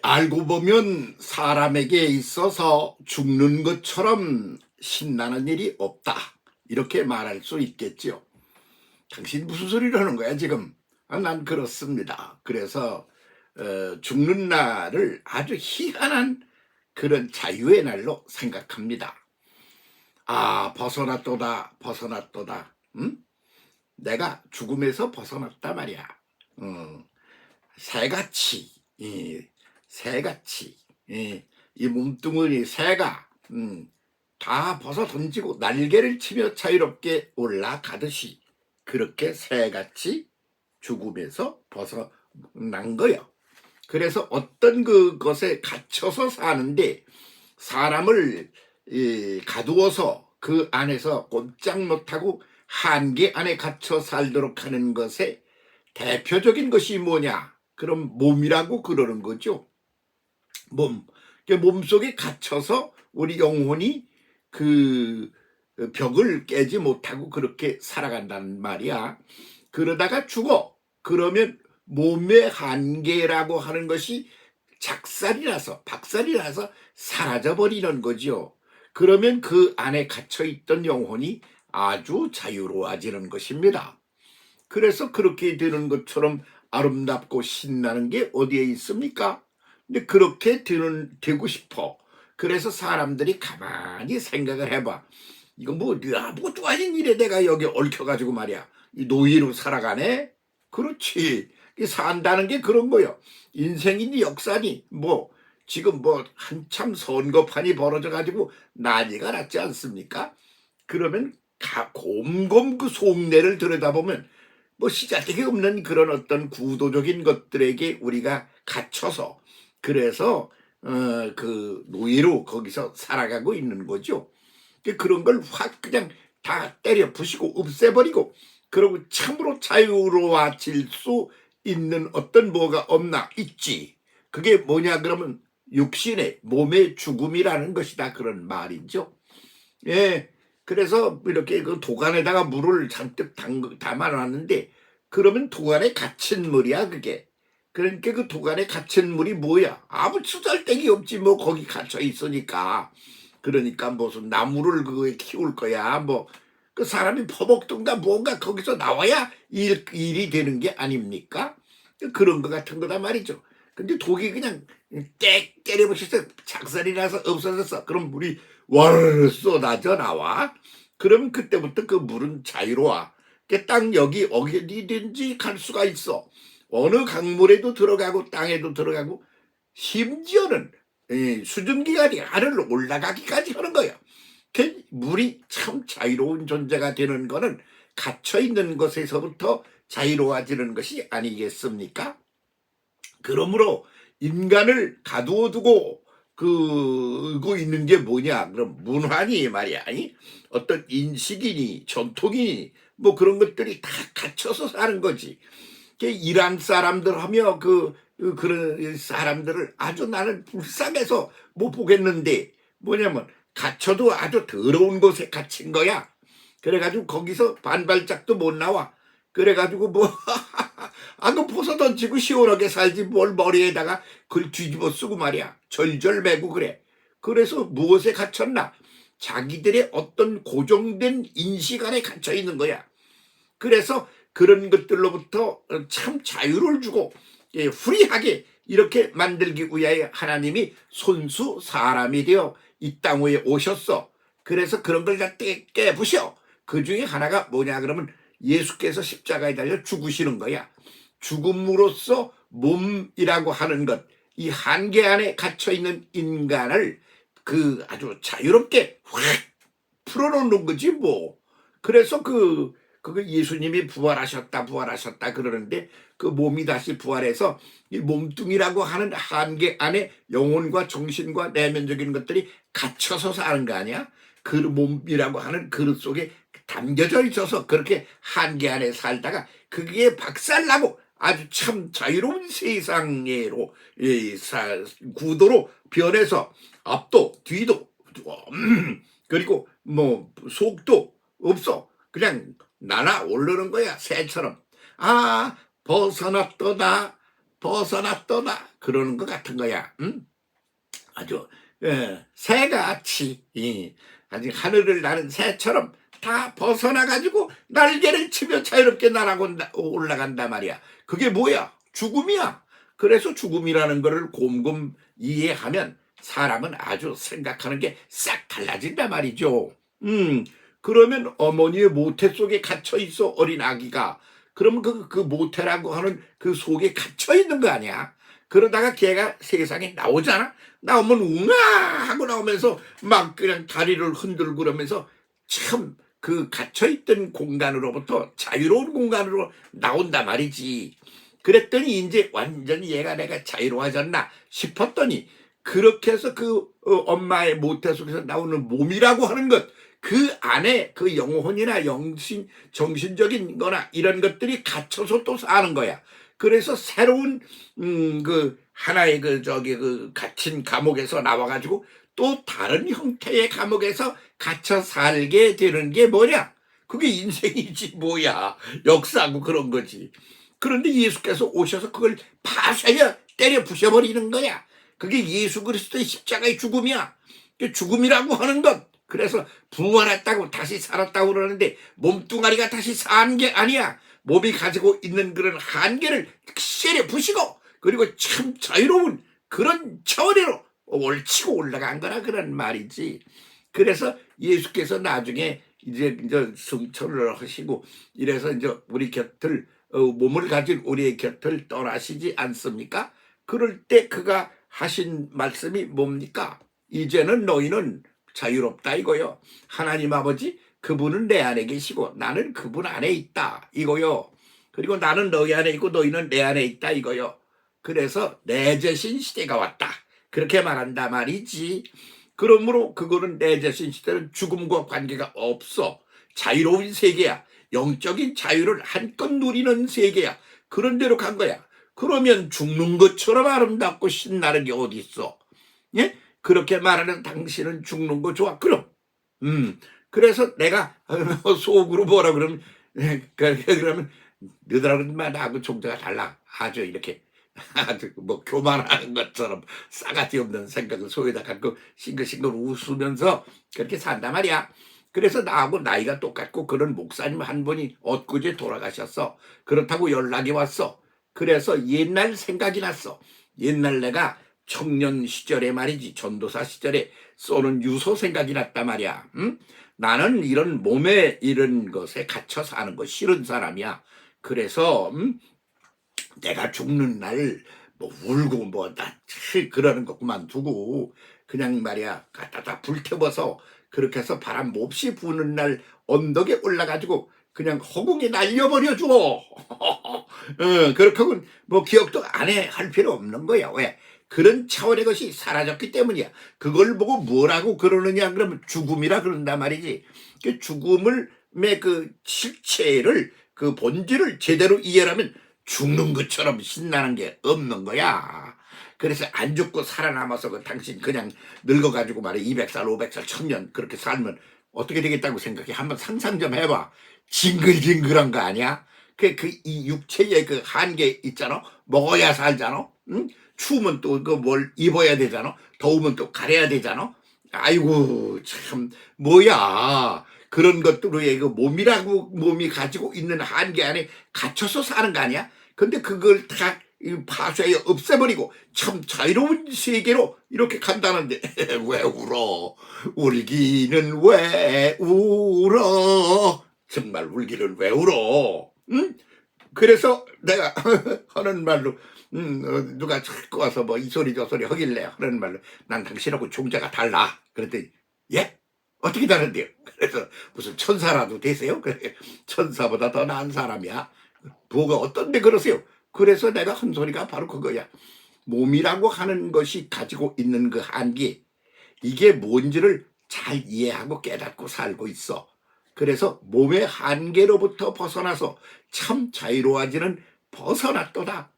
알고 보면 사람에게 있어서 죽는 것처럼 신나는 일이 없다. 이렇게 말할 수 있겠죠. 당신 무슨 소리를 하는 거야 지금? 난 그렇습니다. 그래서 죽는 날을 아주 희한한 그런 자유의 날로 생각합니다. 벗어났도다 벗어났도다. 내가 죽음에서 벗어났다 말이야. 새같이 새같이 이 몸뚱아리 새가 다 벗어 던지고 날개를 치며 자유롭게 올라가듯이 그렇게 새같이 죽음에서 벗어난 거예요. 그래서 어떤 그것에 갇혀서 사는데 사람을 가두어서 그 안에서 꼼짝 못하고 한계 안에 갇혀 살도록 하는 것에 대표적인 것이 뭐냐? 그럼 몸이라고 그러는 거죠. 몸속에 갇혀서 우리 영혼이 그 벽을 깨지 못하고 그렇게 살아간다는 말이야. 그러다가 죽어. 그러면 몸의 한계라고 하는 것이 박살이 나서 사라져버리는 거죠. 그러면 그 안에 갇혀있던 영혼이 아주 자유로워지는 것입니다. 그래서 그렇게 되는 것처럼 아름답고 신나는 게 어디에 있습니까? 근데 그렇게 되고 싶어. 그래서 사람들이 가만히 생각을 해봐. 이거 아무것도 아닌 일에 내가 여기 얽혀가지고 말이야. 이 노예로 살아가네? 그렇지. 산다는 게 그런 거요. 인생이니 역사니 지금 한참 선거판이 벌어져가지고 난리가 났지 않습니까? 그러면 곰곰 그 속내를 들여다보면 시잘데기 없는 그런 어떤 구도적인 것들에게 우리가 갇혀서 그래서 그 노예로 거기서 살아가고 있는 거죠. 그런 걸 확 그냥 다 때려 부시고 없애버리고 그러고 참으로 자유로워질 수 있는 어떤 뭐가 없나 있지. 그게 뭐냐 그러면 육신의 몸의 죽음이라는 것이다 그런 말이죠. 예. 그래서 이렇게 그 도간에다가 물을 잔뜩 담아놨는데 그러면 도간에 갇힌 물이야 그게. 그러니까 그 도간에 갇힌 물이 뭐야? 아무 수잘데기 없지 거기 갇혀 있으니까. 그러니까 무슨 나무를 그거에 키울 거야 그 사람이 퍼먹든가 뭔가 거기서 나와야 일이 되는 게 아닙니까? 그런 거 같은 거다 말이죠. 근데 독이 그냥 땡 때려부셔서 작살이 나서 없어졌어. 그럼 물이 와르르 쏟아져 나와. 그럼 그때부터 그 물은 자유로워. 땅 여기 어디든지 갈 수가 있어. 어느 강물에도 들어가고 땅에도 들어가고 심지어는 수증기가 하늘로 올라가기까지 하는 거예요. 그 물이 참 자유로운 존재가 되는 거는 갇혀있는 것에서부터 자유로워지는 것이 아니겠습니까? 그러므로 인간을 가두어 두고 그거 있는 게 뭐냐? 그럼 문화니 말이야. 어떤 인식이니 전통이니 그런 것들이 다 갇혀서 사는 거지. 이란 사람들 하며 그런 사람들을 아주 나는 불쌍해서 못 보겠는데 뭐냐면 갇혀도 아주 더러운 곳에 갇힌 거야. 그래가지고 거기서 반발짝도 못 나와. 그래가지고 그 벗어 던지고 시원하게 살지 뭘 머리에다가 그걸 뒤집어 쓰고 말이야. 절절 매고 그래. 그래서 무엇에 갇혔나? 자기들의 어떤 고정된 인식 안에 갇혀 있는 거야. 그래서 그런 것들로부터 참 자유를 주고 후리하게 이렇게 만들기 위하여 하나님이 손수 사람이 되어 이 땅 위에 오셨어. 그래서 그런 걸 다 깨부셔. 그 중에 하나가 뭐냐 그러면 예수께서 십자가에 달려 죽으시는 거야. 죽음으로써 몸이라고 하는 것, 이 한계 안에 갇혀있는 인간을 아주 자유롭게 확 풀어놓는 거지 그래서 그거 예수님이 부활하셨다 그러는데 그 몸이 다시 부활해서 이 몸뚱이라고 하는 한계 안에 영혼과 정신과 내면적인 것들이 갇혀서 사는 거 아니야? 그 몸이라고 하는 그릇 속에 담겨져 있어서 그렇게 한계 안에 살다가 그게 박살나고 아주 참 자유로운 세상으로 구도로 변해서 앞도 뒤도 그리고 속도 없어. 그냥 날아오르는 거야 새처럼. 벗어났도다 벗어났더라 그러는 것 같은 거야. 응? 아주 새같이 아직 하늘을 나는 새처럼 다 벗어나 가지고 날개를 치며 자유롭게 날아고 올라간단 말이야. 그게 뭐야? 죽음이야. 그래서 죽음이라는 거를 곰곰 이해하면 사람은 아주 생각하는 게 싹 달라진단 말이죠. 그러면 어머니의 모태 속에 갇혀 있어 어린 아기가. 그러면 그 모태라고 하는 그 속에 갇혀 있는 거 아니야? 그러다가 걔가 세상에 나오잖아. 나오면 웅아 하고 나오면서 막 그냥 다리를 흔들고 그러면서 참 그 갇혀있던 공간으로부터 자유로운 공간으로 나온단 말이지. 그랬더니 이제 완전히 얘가 내가 자유로워졌나 싶었더니 그렇게 해서 그 엄마의 모태 속에서 나오는 몸이라고 하는 것, 그 안에 그 영혼이나 정신적인 거나 이런 것들이 갇혀서 또 사는 거야. 그래서 새로운 그 하나의 그 갇힌 감옥에서 나와가지고 또 다른 형태의 감옥에서 갇혀 살게 되는 게 뭐냐? 그게 인생이지 뭐야. 역사고 그런 거지. 그런데 예수께서 오셔서 그걸 파쇄려 때려 부셔버리는 거야. 그게 예수 그리스도의 십자가의 죽음이야. 죽음이라고 하는 것. 그래서 부활했다고 다시 살았다고 그러는데 몸뚱아리가 다시 산 게 아니야. 몸이 가지고 있는 그런 한계를 때려 부시고 그리고 참 자유로운 그런 차원으로 올치고 올라간 거라 그런 말이지. 그래서 예수께서 나중에 이제 승천을 하시고 이래서 이제 우리 곁을 몸을 가진 우리의 곁을 떠나시지 않습니까? 그럴 때 그가 하신 말씀이 뭡니까? 이제는 너희는 자유롭다 이거요. 하나님 아버지 그분은 내 안에 계시고 나는 그분 안에 있다 이거요. 그리고 나는 너희 안에 있고 너희는 내 안에 있다 이거요. 그래서 내재신 시대가 왔다. 그렇게 말한다 말이지. 그러므로 그거는 내재신 시대는 죽음과 관계가 없어. 자유로운 세계야. 영적인 자유를 한껏 누리는 세계야. 그런 데로 간 거야. 그러면 죽는 것처럼 아름답고 신나는 게 어디 있어? 예? 그렇게 말하는 당신은 죽는 거 좋아. 그럼. 그래서 내가 속으로 뭐라 그러면 그러면 너희들하고는 나하고 종자가 달라. 아주 이렇게 아주 뭐 교만하는 것처럼 싸가지 없는 생각을 속에다 갖고 싱글싱글 웃으면서 그렇게 산단 말이야. 그래서 나하고 나이가 똑같고 그런 목사님 한 분이 엊그제 돌아가셨어. 그렇다고 연락이 왔어. 그래서 옛날 생각이 났어. 옛날 내가 청년 시절에 말이지 전도사 시절에 쏘는 유서 생각이 났단 말이야. 응? 나는 이런 몸에 이런 것에 갇혀 사는 거 싫은 사람이야. 그래서 내가 죽는 날 뭐 울고 뭐나 그러는 것 그만두고 그냥 말이야 갖다다 불태워서 그렇게 해서 바람 몹시 부는 날 언덕에 올라가지고 그냥 허공에 날려버려줘. 그렇게 하고 뭐 기억도 안 해 할 필요 없는 거야. 왜? 그런 차원의 것이 사라졌기 때문이야. 그걸 보고 뭐라고 그러느냐 그러면 죽음이라 그런단 말이지. 그 죽음을 그 실체를 그 본질을 제대로 이해하면 죽는 것처럼 신나는 게 없는 거야. 그래서 안 죽고 살아남아서 당신 그냥 늙어가지고 말이야 200살 500살 1000년 그렇게 살면 어떻게 되겠다고 생각해. 한번 상상 좀 해봐. 징글징글한 거 아니야? 이 육체의 그 한계 있잖아. 먹어야 살잖아. 응? 추우면 또 그 뭘 입어야 되잖아. 더우면 또 가려야 되잖아. 아이고 참 뭐야. 그런 것들의 그 몸이 가지고 있는 한계 안에 갇혀서 사는 거 아니야? 근데 그걸 다 파쇄해 없애버리고 참 자유로운 세계로 이렇게 간다는데 왜 울어? 울기는 왜 울어? 정말 울기는 왜 울어? 응? 그래서 내가 하는 말로 누가 자꾸 와서 뭐 이 소리 저 소리 하길래 하는 말로 난 당신하고 종자가 달라. 그랬더니 예? 어떻게 다른데요? 그래서 무슨 천사라도 되세요? 그래 천사보다 더 나은 사람이야. 뭐가 어떤데 그러세요? 그래서 내가 한 소리가 바로 그거야. 몸이라고 하는 것이 가지고 있는 그 한계, 이게 뭔지를 잘 이해하고 깨닫고 살고 있어. 그래서 몸의 한계로부터 벗어나서 참 자유로워지는 벗어났더다.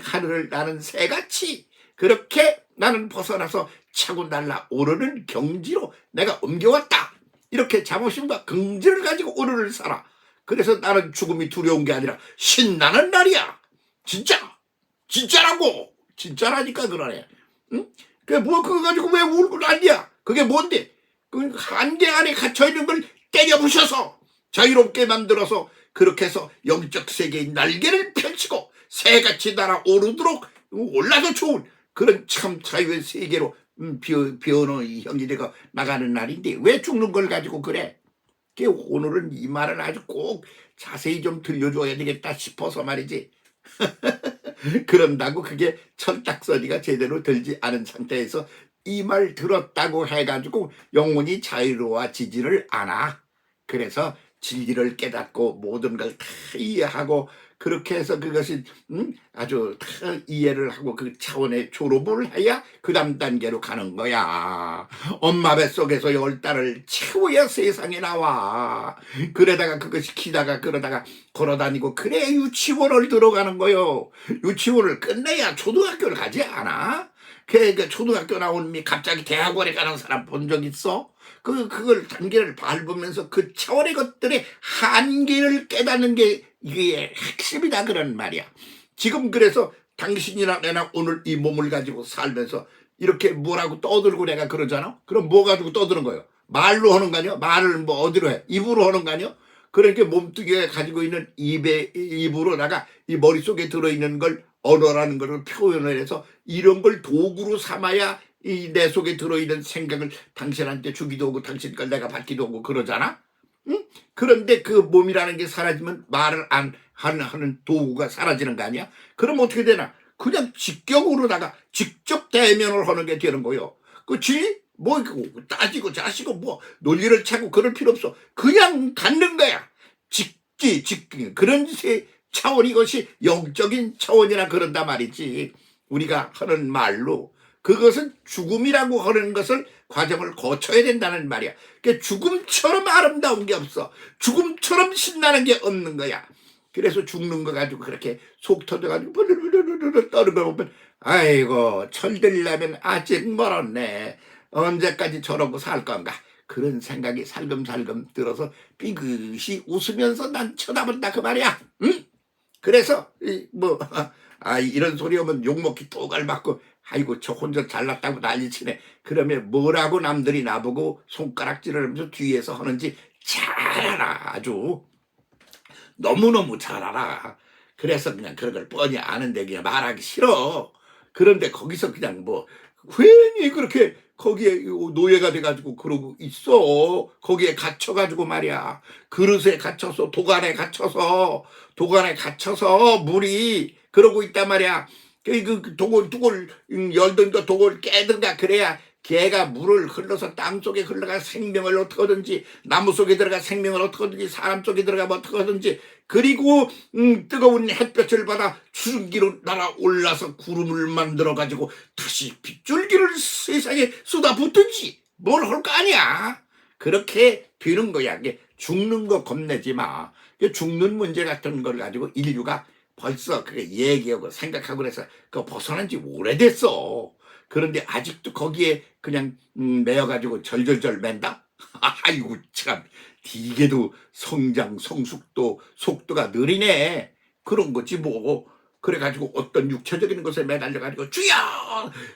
하늘을 나는 새같이 그렇게 나는 벗어나서 차고 날아오르는 경지로 내가 옮겨왔다. 이렇게 자부심과 긍지를 가지고 오늘을 살아. 그래서 나는 죽음이 두려운 게 아니라 신나는 날이야. 진짜 진짜라고. 진짜라니까 그러네. 응? 그거 가지고 왜 울고 난리야? 그게 뭔데? 그 한계 안에 갇혀있는 걸 때려 부셔서 자유롭게 만들어서 그렇게 해서 영적 세계의 날개를 펼치고 새같이 날아오르도록 올라서 좋은 그런 참 자유의 세계로 변호의 형이 되고 나가는 날인데 왜 죽는 걸 가지고 그래? 오늘은 이 말을 아주 꼭 자세히 좀 들려줘야 되겠다 싶어서 말이지. 그런다고 그게 철딱서니가 제대로 들지 않은 상태에서 이 말 들었다고 해가지고 영혼이 자유로워지지를 않아. 그래서 진리를 깨닫고 모든 걸 다 이해하고 그렇게 해서 그것이 아주 다 이해를 하고 그 차원의 졸업을 해야 그 다음 단계로 가는 거야. 엄마 뱃속에서 10달을 채워야 세상에 나와. 그러다가 그것이 키다가 그러다가 걸어다니고 그래 유치원을 들어가는 거요. 유치원을 끝내야 초등학교를 가지 않아? 그 초등학교 나온 갑자기 대학원에 가는 사람 본 적 있어? 그걸 단계를 밟으면서 그 차원의 것들의 한계를 깨닫는 게 이게 핵심이다 그런 말이야. 지금 그래서 당신이나 내나 오늘 이 몸을 가지고 살면서 이렇게 뭐라고 떠들고 내가 그러잖아. 그럼 뭐 가지고 떠드는 거예요? 말로 하는 거 아니야? 말을 뭐 어디로 해? 입으로 하는 거 아니야? 그러니까 몸뚱이가 가지고 있는 입으로다가 이 머릿속에 들어있는 걸 언어라는 걸 표현을 해서 이런 걸 도구로 삼아야 이 내 속에 들어있는 생각을 당신한테 주기도 하고 당신 걸 내가 받기도 하고 그러잖아. 응? 그런데 그 몸이라는 게 사라지면 말을 안 하는 도구가 사라지는 거 아니야? 그럼 어떻게 되나? 그냥 직격으로다가 직접 대면을 하는 게 되는 거요. 그치? 뭐 따지고 자시고 뭐 논리를 찾고 그럴 필요 없어. 그냥 갖는 거야. 직기 그런 차원이 것이 영적인 차원이라 그런다 말이지. 우리가 하는 말로 그것은 죽음이라고 하는 것을 과정을 거쳐야 된다는 말이야. 그러니까 죽음처럼 아름다운 게 없어. 죽음처럼 신나는 게 없는 거야. 그래서 죽는 거 가지고 그렇게 속 터져가지고 떠는 거 보면 아이고 철들려면 아직 멀었네. 언제까지 저러고 살 건가. 그런 생각이 살금살금 들어서 삐긋이 웃으면서 난 쳐다본다 그 말이야. 응? 그래서 이런 소리 하면 욕먹기 또갈 맞고 아이고 저 혼자 잘났다고 난리치네. 그러면 뭐라고 남들이 나보고 손가락질을 하면서 뒤에서 하는지 잘 알아. 아주 너무너무 잘 알아. 그래서 그냥 그런 걸 뻔히 아는데 그냥 말하기 싫어. 그런데 거기서 그냥 뭐 괜히 그렇게 거기에 노예가 돼가지고 그러고 있어. 거기에 갇혀가지고 말이야. 그릇에 갇혀서 도간에 갇혀서 물이 그러고 있단 말이야. 그 독을 열든가 독을 깨든가 그래야 개가 물을 흘러서 땅 속에 흘러가 생명을 어떻게 하든지 나무 속에 들어가 생명을 어떻게 하든지 사람 속에 들어가면 어떻게 하든지 그리고 뜨거운 햇볕을 받아 추순기로 날아올라서 구름을 만들어 가지고 다시 빗줄기를 세상에 쏟아붓든지 뭘 할 거 아니야. 그렇게 되는 거야. 죽는 거 겁내지 마. 죽는 문제 같은 걸 가지고 인류가 벌써 그게 얘기하고 생각하고 그래서 그거 벗어난 지 오래됐어. 그런데 아직도 거기에 그냥 매여가지고 절절절 맨다? 아이고 참 이게도 성장 성숙도 속도가 느리네. 그런 거지 뭐. 그래가지고 어떤 육체적인 것에 매달려가지고 주여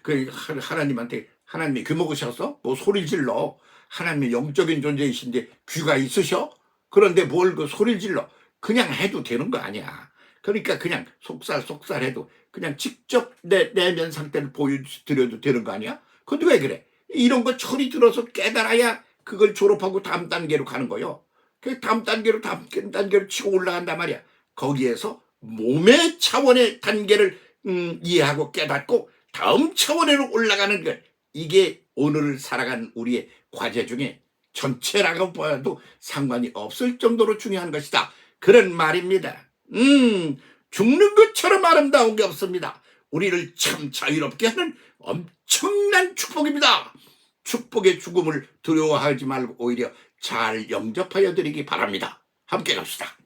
그 하나님한테 하나님이 귀 먹으셔서 뭐 소리 질러. 하나님이 영적인 존재이신데 귀가 있으셔? 그런데 뭘 그 소리 질러. 그냥 해도 되는 거 아니야. 그러니까 그냥 속살해도 그냥 직접 내면 상태를 보여드려도 되는 거 아니야? 근데 왜 그래? 이런 거 철이 들어서 깨달아야 그걸 졸업하고 다음 단계로 가는 거요. 그 다음 단계로 치고 올라간단 말이야. 거기에서 몸의 차원의 단계를 이해하고 깨닫고 다음 차원으로 올라가는 것. 이게 오늘을 살아간 우리의 과제 중에 전체라고 봐도 상관이 없을 정도로 중요한 것이다. 그런 말입니다. 죽는 것처럼 아름다운 게 없습니다. 우리를 참 자유롭게 하는 엄청난 축복입니다. 축복의 죽음을 두려워하지 말고 오히려 잘 영접하여 드리기 바랍니다. 함께 갑시다.